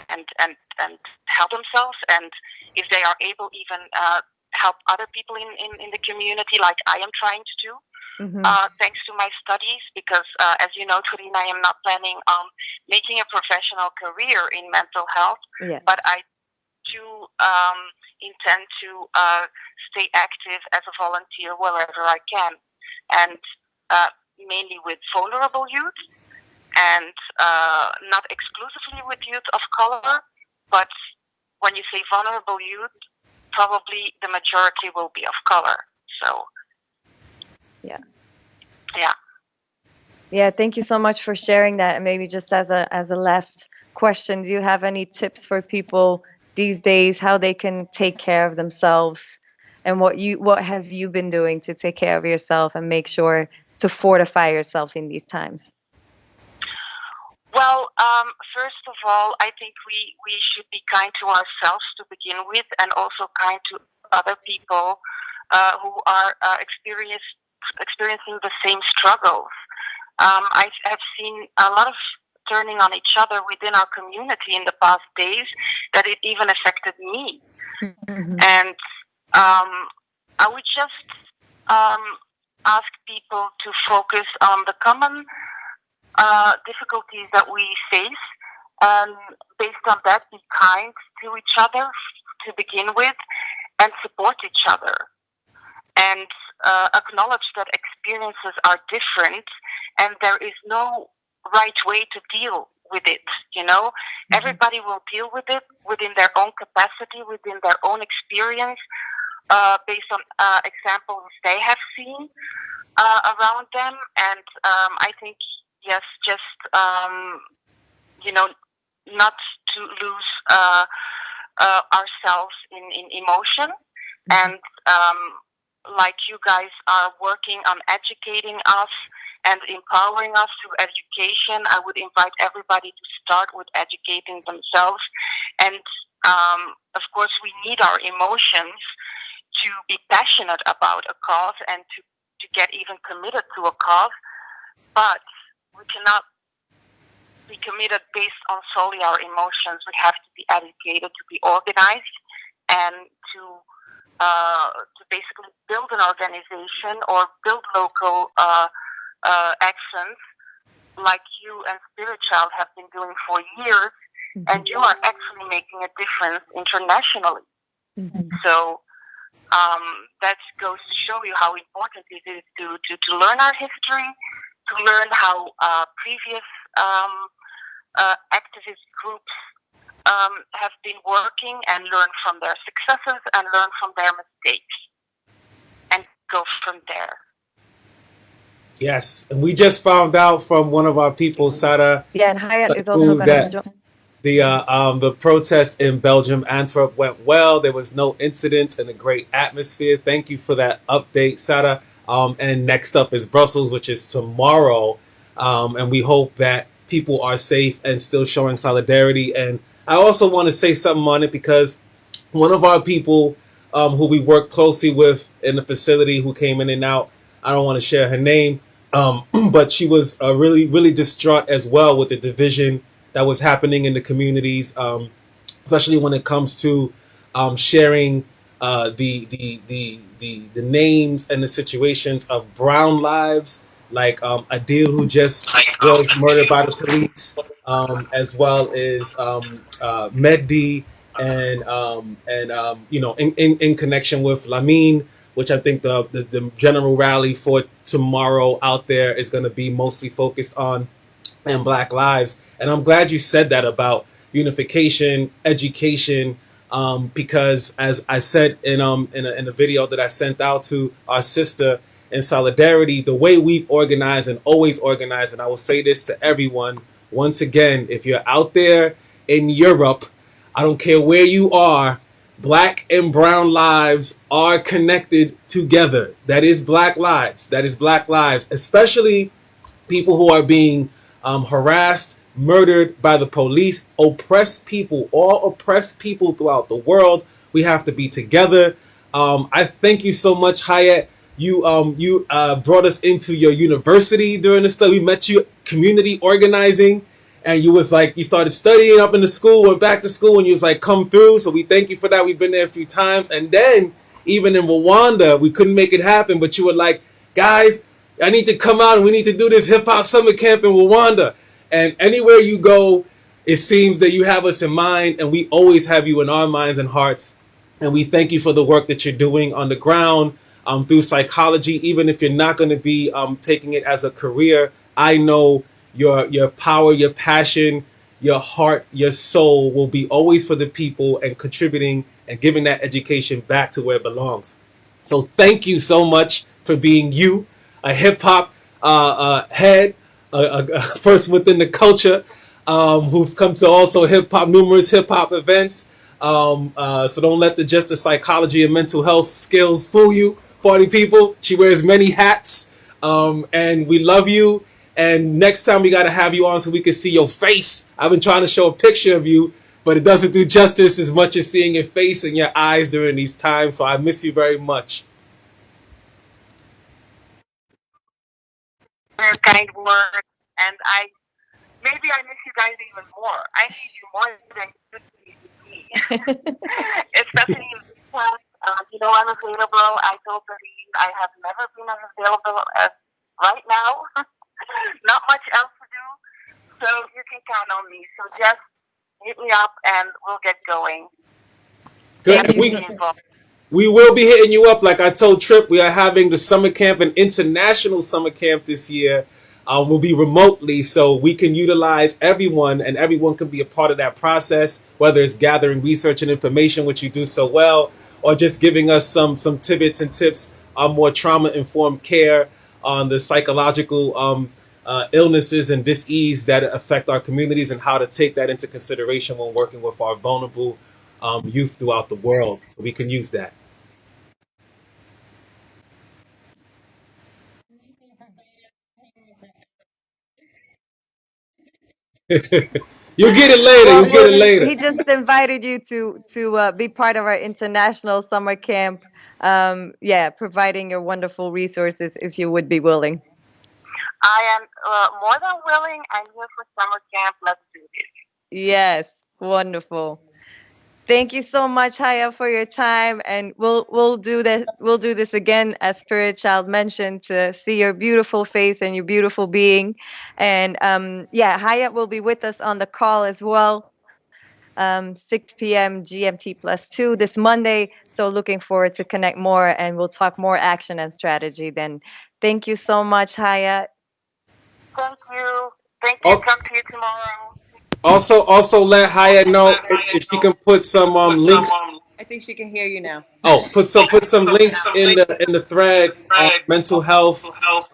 and help themselves, and if they are able, even help other people in the community, like I am trying to do. Thanks to my studies, because as you know, Torina, I am not planning on making a professional career in mental health, but I do intend to stay active as a volunteer wherever I can, and mainly with vulnerable youth, and not exclusively with youth of color, but when you say vulnerable youth, probably the majority will be of color. So yeah, thank you so much for sharing that. And maybe just as a last question, do you have any tips for people these days, how they can take care of themselves, and what have you been doing to take care of yourself and make sure to fortify yourself in these times? Well, first of all, I think we should be kind to ourselves to begin with, and also kind to other people who are experiencing the same struggles. I have seen a lot of turning on each other within our community in the past days, that it even affected me. And I would just ask people to focus on the common difficulties that we face, and based on that, be kind to each other to begin with, and support each other, and acknowledge that experiences are different, and there is no right way to deal with it. Everybody will deal with it within their own capacity, within their own experience, based on examples they have seen around them. And I think, yes, just not to lose ourselves in emotion, and like you guys are working on educating us and empowering us through education, I would invite everybody to start with educating themselves. And of course, we need our emotions to be passionate about a cause and to get even committed to a cause, but we cannot be committed based on solely our emotions. We have to be educated, to be organized, and to basically build an organization or build local actions, like you and Spirit Child have been doing for years, and you are actually making a difference internationally. So that goes to show you how important it is to learn our history, to learn how previous activist groups have been working, and learn from their successes and learn from their mistakes, and go from there. Yes, and we just found out from one of our people, Sarah, and Hayat is also that the protest in Belgium, Antwerp, went well. There was no incidents and a great atmosphere. Thank you for that update, Sarah. And next up is Brussels, which is tomorrow, and we hope that people are safe and still showing solidarity. And I also want to say something on it, because one of our people who we work closely with in the facility, who came in and out, I don't want to share her name, but she was really, really distraught as well with the division that was happening in the communities, especially when it comes to sharing the names and the situations of brown lives, like Adil, who just was murdered by the police, as well as Mehdi, and in connection with Lamine, which I think the general rally for tomorrow out there is going to be mostly focused on, and Black lives. And I'm glad you said that about unification, education, because as I said in a video that I sent out to our sister in solidarity, the way we've organized and always organized, and I will say this to everyone once again, if you're out there in Europe, I don't care where you are, Black and brown lives are connected together. That is Black lives. That is Black lives, especially people who are being harassed, murdered by the police, oppressed people, all oppressed people throughout the world. We have to be together. I thank you so much, Hayat. You brought us into your university during the study. We met you community organizing, and you was like, you started studying up in the school, went back to school, and you was like, come through. So we thank you for that. We've been there a few times, and then even in Rwanda, we couldn't make it happen, but you were like, guys, I need to come out and we need to do this hip hop summer camp in Rwanda. And anywhere you go, it seems that you have us in mind, and we always have you in our minds and hearts. And we thank you for the work that you're doing on the ground through psychology. Even if you're not going to be taking it as a career, I know your power, your passion, your heart, your soul will be always for the people and contributing and giving that education back to where it belongs. So thank you so much for being you, a hip hop head, a person within the culture who's come to also numerous hip hop events. So don't let just the psychology and mental health skills fool you, party people. She wears many hats, and we love you. And next time we got to have you on so we can see your face. I've been trying to show a picture of you, but it doesn't do justice as much as seeing your face and your eyes during these times. So I miss you very much. Very kind words, and maybe I miss you guys even more. I need you more than you need me. Especially because I'm available. I told Doreen I have never been as available as right now. Not much else to do, so you can count on me. So just hit me up and we'll get going. Good. We will be hitting you up. Like I told Trip, we are having the summer camp, an international summer camp this year. Will be remotely, so we can utilize everyone, and everyone can be a part of that process, whether it's gathering research and information, which you do so well, or just giving us some tidbits and tips on more trauma-informed care on the psychological illnesses and dis-ease that affect our communities, and how to take that into consideration when working with our vulnerable youth throughout the world. So we can use that. You'll get it later. Well, You'll get it later. he just invited you to be part of our international summer camp. Providing your wonderful resources if you would be willing. I am more than willing. I'm here for summer camp. Let's do this. Yes, wonderful. Thank you so much, Haya, for your time, and we'll do this. We'll do this again, as Spirit Child mentioned, to see your beautiful face and your beautiful being. And Haya will be with us on the call as well, 6 p.m. GMT +2 this Monday. So looking forward to connect more, and we'll talk more action and strategy then. Thank you so much, Haya. Thank you. Thank you. Talk to you tomorrow. Also let Haya know if she can put some links. I think she can hear you now. Oh, put some links in the thread on mental health,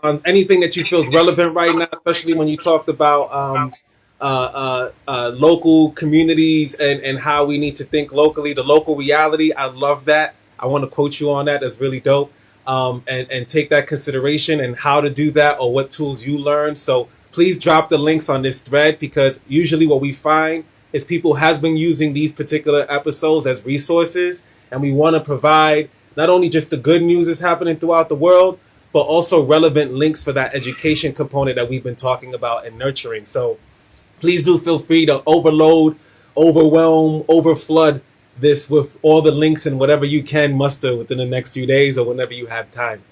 on anything that you feel is relevant right now, especially when you talked about local communities and how we need to think locally, the local reality. I love that. I want to quote you on that. That's really dope. And take that consideration and how to do that, or what tools you learn. So please drop the links on this thread, because usually what we find is people has been using these particular episodes as resources, and we want to provide not only just the good news that's happening throughout the world, but also relevant links for that education component that we've been talking about and nurturing. So please do feel free to overload, overwhelm, overflood this with all the links and whatever you can muster within the next few days or whenever you have time.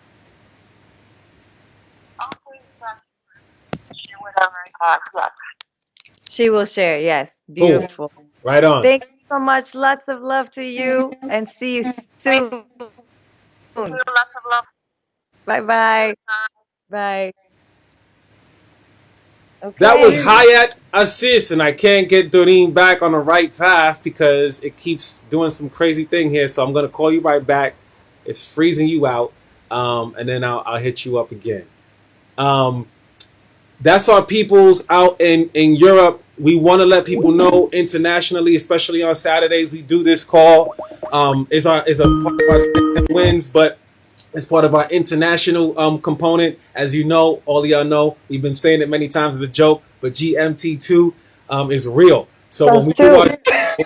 She will share. Yes, beautiful. Cool. Right on. Thank you so much. Lots of love to you, and see you soon. Lots of love. Bye-bye. Bye. Okay. That was Hayat Assis, and I can't get Doreen back on the right path because it keeps doing some crazy thing here. So I'm going to call you right back. It's freezing you out, and then I'll hit you up again. That's our peoples out in Europe. We want to let people know internationally, especially on Saturdays, we do this call. Is a part of our WINDZ, but It's part of our international component. As you know, all of y'all know, we've been saying it many times as a joke, but GMT2 is real. So when Plus we do our two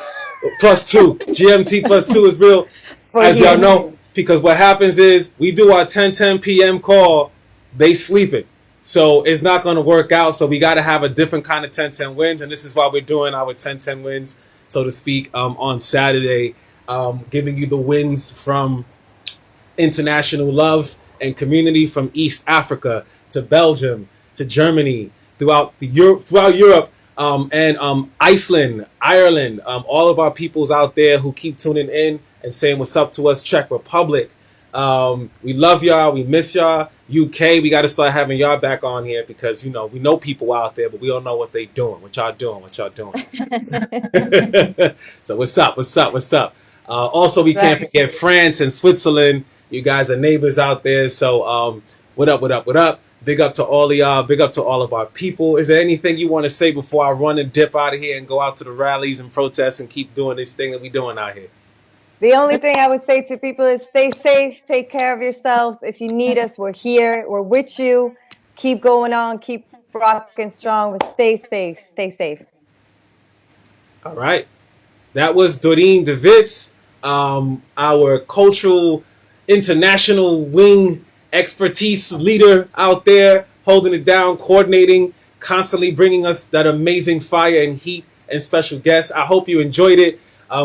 plus two, GMT plus two is real, for as y'all you. know, because what happens is we do our 10:10 p.m. call, they sleeping. So it's not going to work out. So we got to have a different kind of 10:10 wins. And this is why we're doing our 10:10 wins, so to speak, on Saturday, giving you the wins from international love and community from East Africa to Belgium to Germany, throughout Europe, and Iceland, Ireland, all of our peoples out there who keep tuning in and saying what's up to us. Czech Republic, we love y'all, we miss y'all. UK, we got to start having y'all back on here because we know people out there, but we don't know what they doing, what y'all doing, what y'all doing. So what's up? What's up? What's up? Also, we can't Right. forget France and Switzerland. You guys are neighbors out there. So what up? What up? What up? Big up to all of y'all. Big up to all of our people. Is there anything you want to say before I run and dip out of here and go out to the rallies and protests and keep doing this thing that we doing out here? The only thing I would say to people is stay safe, take care of yourselves. If you need us, we're here, we're with you. Keep going on, keep rocking strong, but stay safe, stay safe. All right. That was Doreen DeWitz, our cultural international wing expertise leader out there, holding it down, coordinating, constantly bringing us that amazing fire and heat and special guests. I hope you enjoyed it.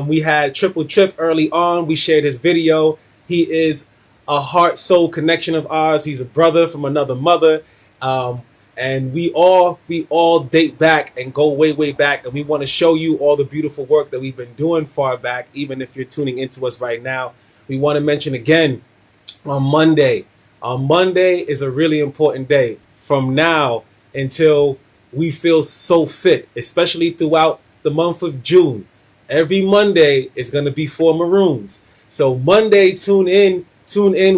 We had Triple Trip early on. We shared his video. He is a heart soul connection of ours. He's a brother from another mother. And we all date back and go way back, and we want to show you all the beautiful work that we've been doing far back. Even if you're tuning into us right now, we want to mention again on Monday. On Monday is a really important day from now until we feel so fit, especially throughout the month of June. Every Monday is going to be for Maroons. So Monday, tune in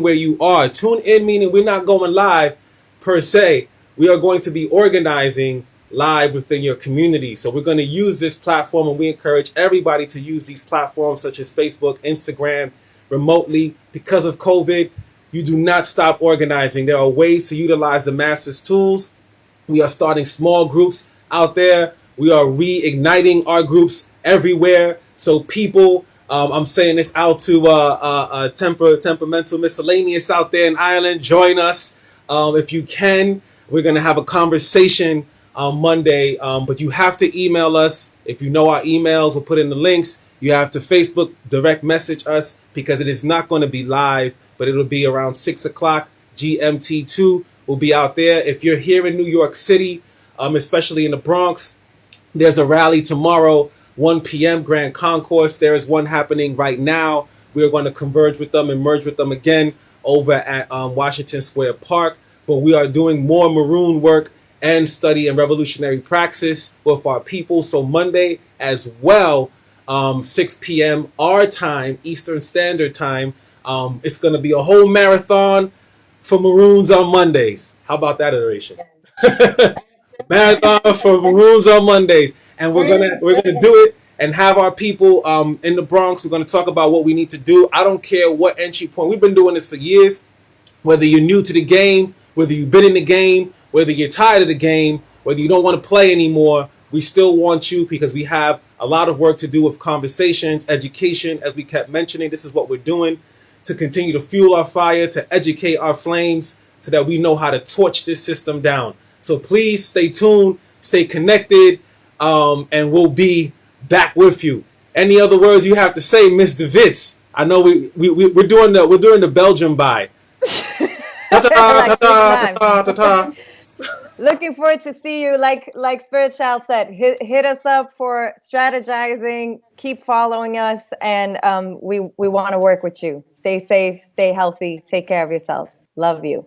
where you are. Tune in meaning we're not going live per se. We are going to be organizing live within your community. So we're going to use this platform, and we encourage everybody to use these platforms such as Facebook, Instagram, remotely. Because of COVID, you do not stop organizing. There are ways to utilize the master's tools. We are starting small groups out there. We are reigniting our groups everywhere. So people, I'm saying this out to temperamental miscellaneous out there in Ireland. Join us if you can. We're going to have a conversation on Monday, but you have to email us. If you know our emails, we'll put in the links. You have to Facebook direct message us because it is not going to be live, but it'll be around 6 o'clock GMT2. We'll be out there. If you're here in New York City, especially in the Bronx, there's a rally tomorrow, 1 p.m. Grand Concourse. There is one happening right now. We are going to converge with them and merge with them again over at Washington Square Park. But we are doing more maroon work and study and revolutionary praxis with our people. So Monday as well, 6 p.m. our time, Eastern Standard Time. It's going to be a whole marathon for Maroons on Mondays. How about that iteration? Marathon for Maroons on Mondays, and we're gonna do it and have our people in the Bronx. We're gonna talk about what we need to do. I don't care what entry point. We've been doing this for years. Whether you're new to the game, whether you've been in the game, whether you're tired of the game, whether you don't want to play anymore, we still want you because we have a lot of work to do with conversations, education, as we kept mentioning. This is what we're doing to continue to fuel our fire, to educate our flames so that we know how to torch this system down. So please stay tuned, stay connected, and we'll be back with you. Any other words you have to say, Miss DeWitz? I know we're doing the Belgium bye. Ta ta ta Like three ta times. ta ta ta. Looking forward to see you. Like Spirit Child said, hit us up for strategizing. Keep following us, and we want to work with you. Stay safe, stay healthy, take care of yourselves. Love you.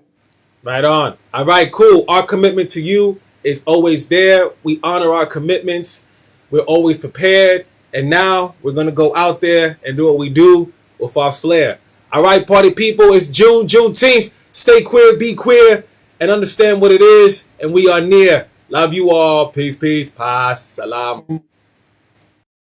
Right on. All right, cool. Our commitment to you is always there. We honor our commitments. We're always prepared. And now we're going to go out there and do what we do with our flair. All right, party people, it's June, Juneteenth. Stay queer, be queer, and understand what it is. And we are near. Love you all. Peace, peace, pass, salam.